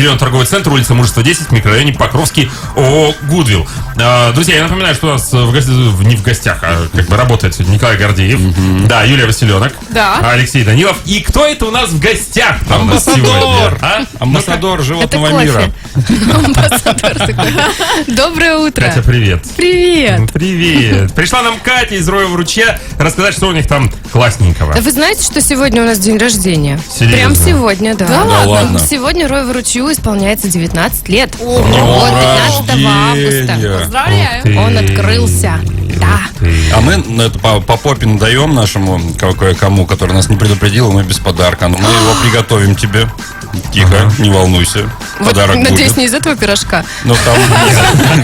Зеленый торговый центр, улица Мужества, 10, в микрорайоне Покровский, ООО «Гудвилл». Друзья, я напоминаю, что у нас не в гостях, а как бы работает сегодня Николай Гордеев, да, Юлия Василенок, да, Алексей Данилов. И кто это у нас в гостях? Амбассадор! Амбассадор животного мира. Амбассадор такой. Доброе утро. Катя, привет. Привет. Привет. Пришла нам Катя из Роева, ручья рассказать, что у них там классненького. Да вы знаете, что сегодня у нас день рождения? Серьезно? Прям сегодня, да. Да ладно. Сегодня Роеву ручью исполняется 19 лет. Днем 15 августа. рождения. Поздравляю. Он открылся. Да. А мы это по попе надаем нашему кому, который нас не предупредил, мы без подарка. Но мы его приготовим тебе. Тихо, не волнуйся. Вот, Подарок надеюсь, будет. не из этого пирожка. Ну там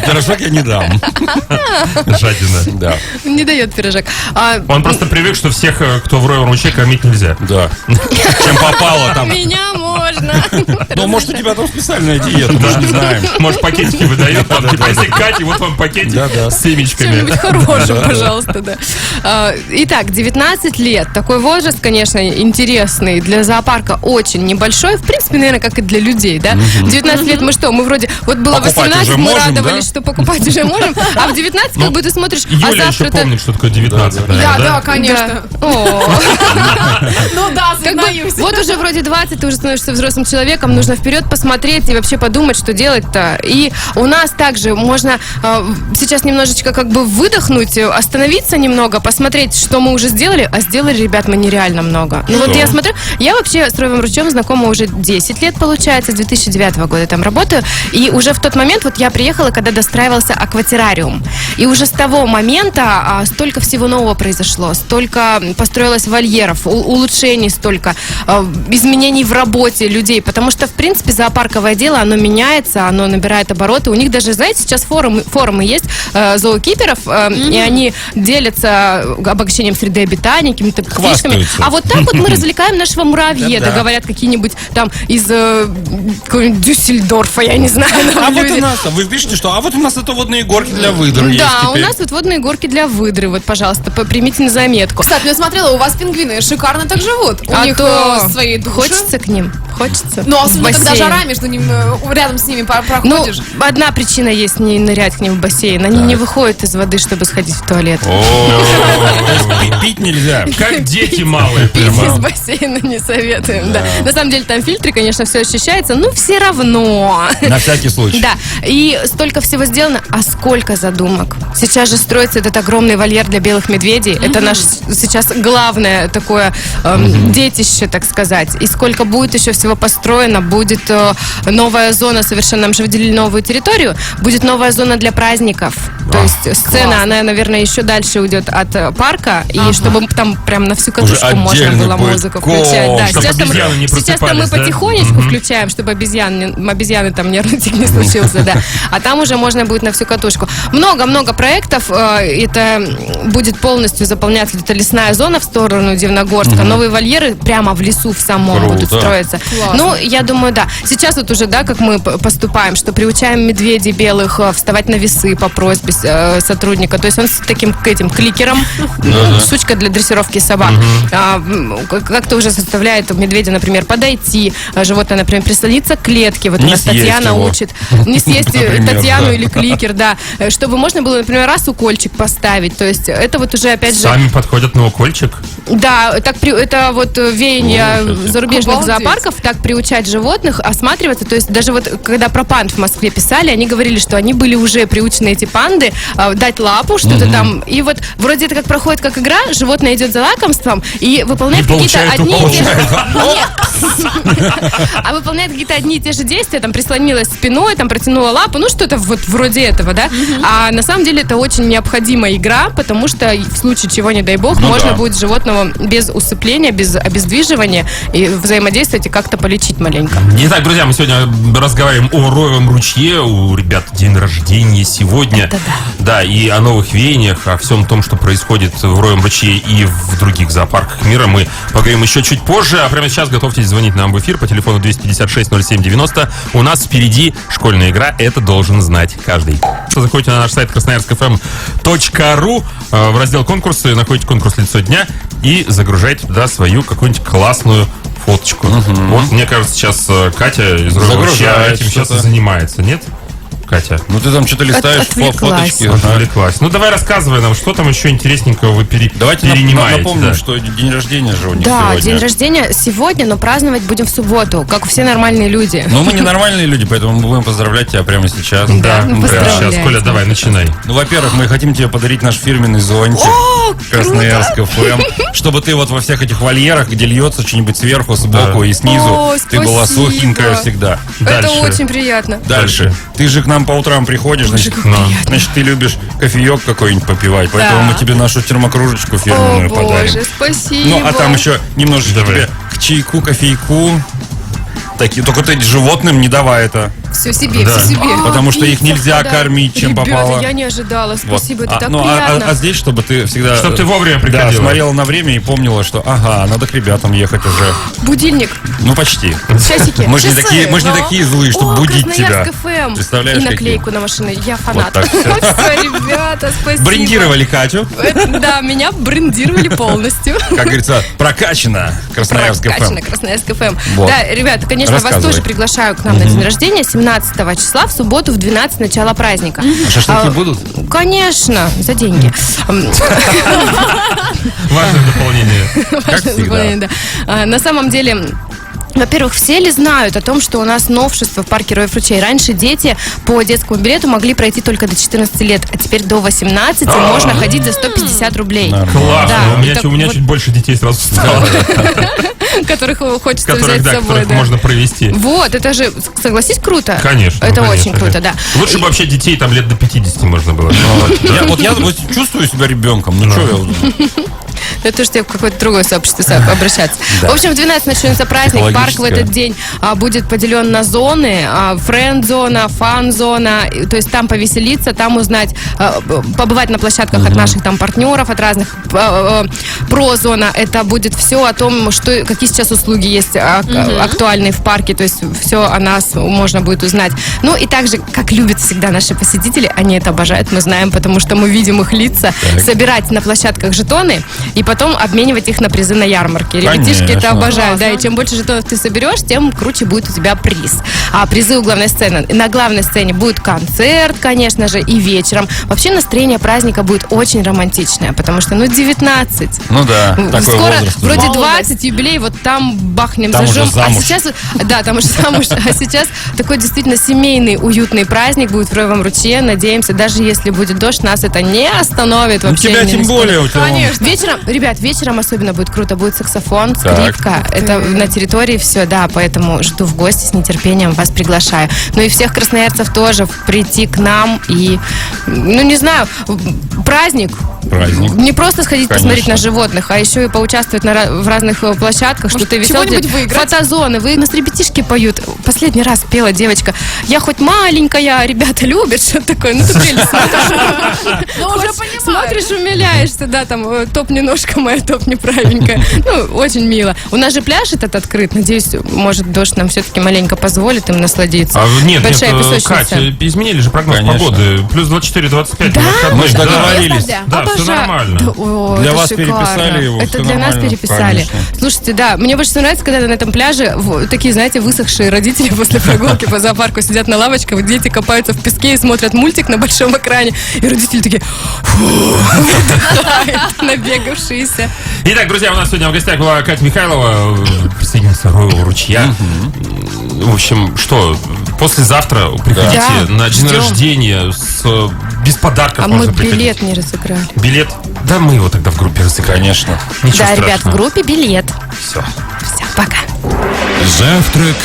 пирожок я не дам. Жадина. Да. Не дает пирожок. Он просто привык, что всех, кто в Роевом ручье, кормить нельзя. Да. Чем попало там. Меня можно. Ну, может, у тебя там специальная диета, мы же не знаем. Может, пакетики выдает, там, типа, если Катя, вот вам пакетик с семечками. Что-нибудь хорошее, пожалуйста, да. Итак, 19 лет. Такой возраст, конечно, интересный. Для зоопарка очень небольшой. В принципе, наверное, как и для людей, да? 19 лет мы что? Мы вроде... Вот было Покупать 18, уже мы можем, радовались, да? что покупать уже можем. А в 19 как бы ты смотришь, а Юля еще завтра-то... помнит, что такое 19, наверное, Да, конечно. О. Ну да, Как бы, сознаюсь. вот уже вроде 20, ты уже становишься взрослым человеком, нужно вперед посмотреть и вообще подумать, что делать-то. И у нас также можно сейчас немножечко как бы выдохнуть, остановиться немного, посмотреть, что мы уже сделали, а сделали, ребят, мы нереально много. Ну вот я смотрю, я вообще с Роевым ручьем знакома уже 10 лет, получается, с 2009 года там работаю, и уже в тот момент вот я приехала, когда достраивался акватеррариум. И уже с того момента столько всего нового произошло, столько построилось вольеров, улучшений столько, изменений в работе людей, потому что, в принципе, зоопарковое дело, оно меняется, оно набирает обороты. У них даже, знаете, сейчас форумы есть зоокиперов, и они делятся обогащением среды обитания, какими-то фишками. А вот так вот мы развлекаем нашего муравьеда, говорят какие-нибудь там из Дюссельдорфа, я не знаю. А вот у нас, вы пишете, что? А вот у нас это водные горки для выдры есть Да, у теперь. нас вот водные горки для выдры, вот, пожалуйста, примите на заметку. Кстати, я смотрела, у вас пингвины шикарно так живут. У них свои души. Хочется к ним, хочется. Ну, особенно в когда бассейн. жара между ними, рядом с ними Ну, проходишь. одна причина есть не нырять к ним в бассейн. Они не выходят из воды, чтобы сходить в туалет. Пить нельзя. Как дети малые. Пить прямо. из бассейна не советуем, да. На самом деле там фильтры, конечно, все ощущается, но все равно. На всякий случай. Да, и столько всего сделано, а сколько задумок. Сейчас же строится этот огромный вольер для белых медведей. Это наш сейчас главное такое детище, так сказать. И сколько будет еще всего построено, будет новая зона, совершенно нам же выделили новую территорию, будет новая зона для праздников. То есть сцена, она, наверное, еще дальше уйдет от парка, и чтобы там прям на всю катушку Уже можно отдельно было будет музыку кол, включать. Да, чтобы обезьяны не сейчас там мы просыпались, да? потихонечку включаем, чтобы обезьяны там нервный тик не случился, да. А там уже можно будет на всю катушку. Много-много проектов. Это будет полностью заполняться эта лесная зона в сторону Дивногорска. Новые вольеры прямо в лесу в самом Круто. будут строиться. Классно. Ну, я думаю, да. Сейчас вот уже, да, как мы поступаем, что приучаем медведей белых вставать на весы по просьбе сотрудника. То есть он с таким этим кликером, сучка для дрессировки собак, как-то уже заставляет медведя, например, подойти, животное, например, прислониться к клетке. Вот у Не нас съесть Татьяна его. учит. Не съесть Например, Татьяну да. или кликер, да. Чтобы можно было, например, раз укольчик поставить. То есть это вот уже, опять же... Сами подходят на укольчик. Да, так это вот веяние зарубежных Обалдеть. зоопарков, так приучать животных, осматриваться. То есть даже вот когда про панд в Москве писали, они говорили, что они были уже приучены, эти панды, дать лапу, что-то там. И вот вроде это как проходит как игра, животное идет за лакомством и выполняет какие-то одни и те же... А выполняет какие-то одни и те же действия, там прислонилась спиной, там протянула лапу, ну что-то вот вроде этого, да? А на самом деле это очень необходимая игра, потому что в случае чего, не дай бог, можно будет животного без усыпления, без обездвиживания и взаимодействовать и как-то полечить маленько. Итак, друзья, мы сегодня разговариваем о Роевом ручье, у ребят день рождения сегодня. Это да, и о новых веяниях, о всем том, что происходит в Роевом ручье и в других зоопарках мира. Мы поговорим еще чуть позже, а прямо сейчас готовьтесь звонить нам в эфир по телефону 256-07-90. У нас впереди школьная игра «Это должен знать каждый». Заходите на наш сайт красноярцfm.ру, в раздел «Конкурсы», находите конкурс «Лицо дня» и загружайте туда свою какую-нибудь классную фоточку. Вот, мне кажется, сейчас Катя из Роева этим сейчас и занимается, нет? Катя. Ну ты там что-то листаешь, фоточки. Отвлеклась. Ну давай рассказывай нам, что там еще интересненького вы Давайте перенимаете. Напомним, что день рождения же у них Да, сегодня. день рождения сегодня, но праздновать будем в субботу, как все нормальные люди. Но мы не нормальные люди, поэтому мы будем поздравлять тебя прямо сейчас. Да, прямо поздравляем. сейчас. Коля, давай, начинай. Ну, во-первых, мы хотим тебе подарить наш фирменный зонтик Красноярск ФМ, чтобы ты вот во всех этих вольерах, где льется что-нибудь сверху, сбоку и снизу, О, ты была спасибо. сухенькая всегда. Это Дальше. очень приятно. Дальше. Ты же к нам по утрам приходишь, значит, ты любишь кофеек какой-нибудь попивать, поэтому мы тебе нашу термокружечку фирменную О, подарим. боже, спасибо. Ну, а там еще немножечко Давай. тебе к чайку, кофейку. Такие, только ты животным не давай это. Все себе, Да. все себе. Потому что их нельзя Да. кормить, чем Ребята, попало. я не ожидала. Вот. Спасибо, это так Ну, приятно. а здесь, чтобы ты всегда... Чтоб ты вовремя Да, приходила. смотрела на время и помнила, что ага, надо к ребятам ехать уже. Будильник, Ну, почти. часики. Мы же не часы. такие, мы же не Но- такие злые, чтобы О, будить тебя. Красноярск ФМ. Представляешь, И какие? наклейку на машину. Я фанат. так всё. Всё, ребята, спасибо. Брендировали Катю. Да, меня брендировали полностью. Как говорится, прокачано Красноярск Прокачано, ФМ. Красноярск ФМ. Вот. Да, ребята, конечно, вас Рассказывай. тоже приглашаю к нам на день рождения 17 числа в субботу в 12 начало праздника. А шашлыки будут? Конечно, за деньги. Важное дополнение. Как всегда. Да. На самом деле... Во-первых, все ли знают о том, что у нас новшество в парке Роев ручей? Раньше дети по детскому билету могли пройти только до 14 лет, а теперь до 18 можно ходить за 150 рублей. Классно. Да, у меня, так у меня вот- чуть больше детей сразу стало, Которых хочется которых, взять с да, собой. которых Да. можно провести. Вот, это же, согласись, круто? Конечно. Это ну, очень конечно. круто, да. Лучше бы вообще детей там лет до 50 можно было. Я вот чувствую себя ребенком. Ну, что я узнаю? Это же тебе в какое-то другое сообщество обращаться. Да. В общем, в 12 начнется праздник. Парк в этот день будет поделен на зоны. Френд-зона, фан-зона. То есть там повеселиться, там узнать, побывать на площадках от наших там партнеров, от разных. Про-зона. Это будет все о том, что, какие сейчас услуги есть актуальные в парке. То есть все о нас можно будет узнать. Ну и также, как любят всегда наши посетители, они это обожают, мы знаем, потому что мы видим их лица. Собирать на площадках жетоны и потом обменивать их на призы на ярмарке. Ребятишки это Конечно. обожают. Да, и чем больше жетонов ты соберешь, тем круче будет у тебя приз. А призы у главной сцены. На главной сцене будет концерт, конечно же, и вечером. Вообще настроение праздника будет очень романтичное, потому что, 19. Ну да, такой Скоро возраст. вроде Молодость. 20, юбилей, вот там бахнем, Там зажжем. уже замуж. А сейчас, да, там уже замуж. А сейчас такой действительно семейный, уютный праздник будет в Роевом ручье. Надеемся, даже если будет дождь, нас это не остановит Ну, вообще. тебя не тем остановит. более. У тебя Конечно. Вечером, ребят, вечером особенно будет круто. Будет саксофон, Так. скрипка. Это на территории все, да, поэтому жду в гости с нетерпением, вас приглашаю. Ну и всех красноярцев тоже прийти к нам и, не знаю, праздник. Праздник. Не просто сходить Конечно. посмотреть на животных, а еще и поучаствовать в разных площадках, Может, что-то веселое. чего-нибудь выиграть? Фотозоны. Вы, у нас ребятишки поют. Последний раз пела девочка. Я хоть маленькая, ребята любят, что-то такое. Ну, ты прелесть. Ну, уже понимаешь. Смотришь, умиляешься, да, там, топни ножка моя, топни правенькая. Ну, очень мило. У нас же пляж этот открыт. Надеюсь, может, дождь нам все-таки маленько позволит им насладиться. Нет, Большая нет, песочница. Катя, изменили же прогноз Конечно. погоды. Плюс 24-25. Да? Мы же Да. договорились. Да, все Обожаю. нормально. Да, о, Для это вас шикарно. переписали его, Это всё для нас нормально, переписали. конечно. Слушайте, да, мне больше всего нравится, когда на этом пляже такие, знаете, высохшие родители после прогулки по зоопарку сидят на лавочках, дети копаются в песке и смотрят мультик на большом экране, и родители такие, набегавшиеся. Итак, друзья, у нас сегодня в гостях была Катя Михайлова, присоединился Роева ручья. В общем, что, послезавтра приходите Да, на день ждем. рождения без подарков А мы можно приходить. билет не разыграли. Билет? Да, мы его тогда в группе разыграем. Конечно. Ничего Да, ребят, в страшного. группе билет. Все. Все, пока. Завтрак